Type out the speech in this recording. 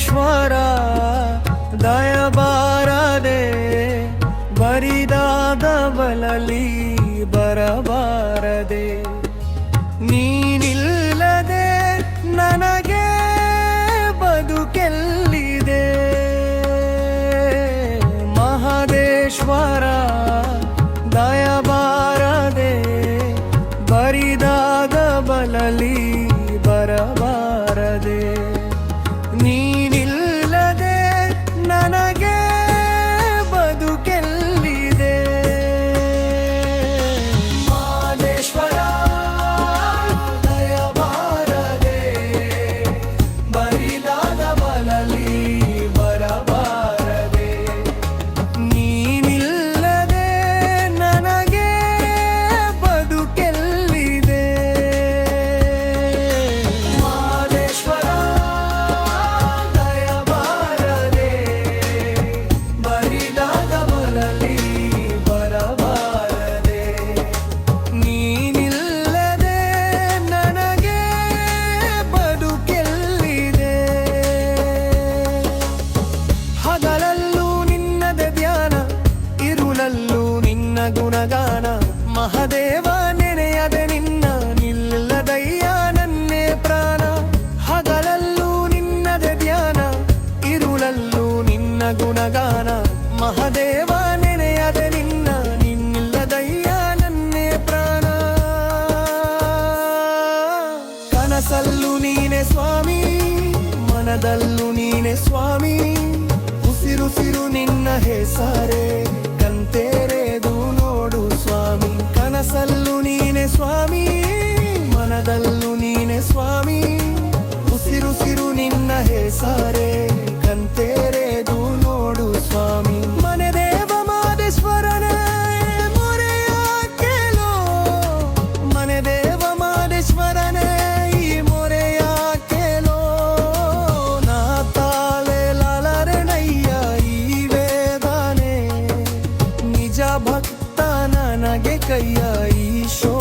ಮಹದೇಶ್ವರ ದಯಬಾರದೆ ಬರಿದಾದ ಬಲಲಿ ಬರಬಾರದೆ ನೀನಿಲ್ಲದೆ ನನಗೆ ಬದುಕೆಲ್ಲಿದೆ ಮಹದೇಶ್ವರ ದಯಬಾರದೆ ಬರಿದಾದ ಬಲಲಿ ಬರಬಾರದೆ ನೀನಿಲ್ಲದೆ ನನಗೆ ಬದುಕೆಲ್ಲಿದೆ ಮಹದೇಶ್ವರ ದಯಬಾರದೆ ಬರಿದಾದ ಬಲಲಿ ಬರಬಾರದೆ ನೀನಿಲ್ಲದೆ ನನಗೆ ಬದುಕೆಲ್ಲಿದೆ ಮಹದೇಶ್ವರ ದಯಬಾರದೆ ಬರಿದಾದ ಬಲಲಿ ಬರಬಾರದೆ ನೀನಿಲ್ಲದೆ ನನಗೆ ಬದುಕೆಲ್ಲಿದೆ ಹಗಲಲ್ಲೂ ನಿನ್ನದೆ ಧ್ಯಾನ ಇರುಳಲ್ಲೂ ನಿನ್ನ ಗುಣಗಾನ ಮಹದೇವ ನೆನೆಯದೆ ನಿನ್ನ ನಿಲ್ಲದಯ್ಯ ನನ್ನೇ ಪ್ರಾಣ ಹಗಲಲ್ಲೂ ನಿನ್ನದೆ ಧ್ಯಾನ ಇರುಳಲ್ಲೂ ನಿನ್ನ ಗುಣಗಾನ ಮಹದೇವ ನೆನೆಯದೆ ನಿನ್ನ ನಿಲ್ಲದಯ್ಯ ನನ್ನೇ ಪ್ರಾಣ ಕನಸಲ್ಲೂ ನೀನೆ ಸ್ವಾಮಿ ಮನದಲ್ಲೂ ನೀನೆ ಸ್ವಾಮಿ ಉಸಿರುಸಿರು ನಿನ್ನ ಹೆಸರೇ ಕಂತೆರೆದು ನೋಡು ಸ್ವಾಮಿ ಕನಸಲ್ಲೂ ನೀನೆ ಸ್ವಾಮಿ ಮನದಲ್ಲೂ ನೀನೆ ಸ್ವಾಮಿ ಉಸಿರುಸಿರು ನಿನ್ನ ಹೆಸರೇ ಕಂತೆರೆದು ನೋಡು ಸ್ವಾಮಿ ಮನೆ ದೇವ ಮಹದೇಶ್ವರನೇ ಮೊರೆಯ ಕೇಳೋ ಮನೆ ದೇವ ಮಹದೇಶ್ವರನೇ ಈ ಮೊರೆಯ ಕೇಳೋ ನಾ ತಾಳೆ ಲಾಲರಣಯ್ಯ ಈ ವೇದನೆ ನಿಜ ಭಕ್ತ ನನಗೆ ಕೈಯ ಈಶೋ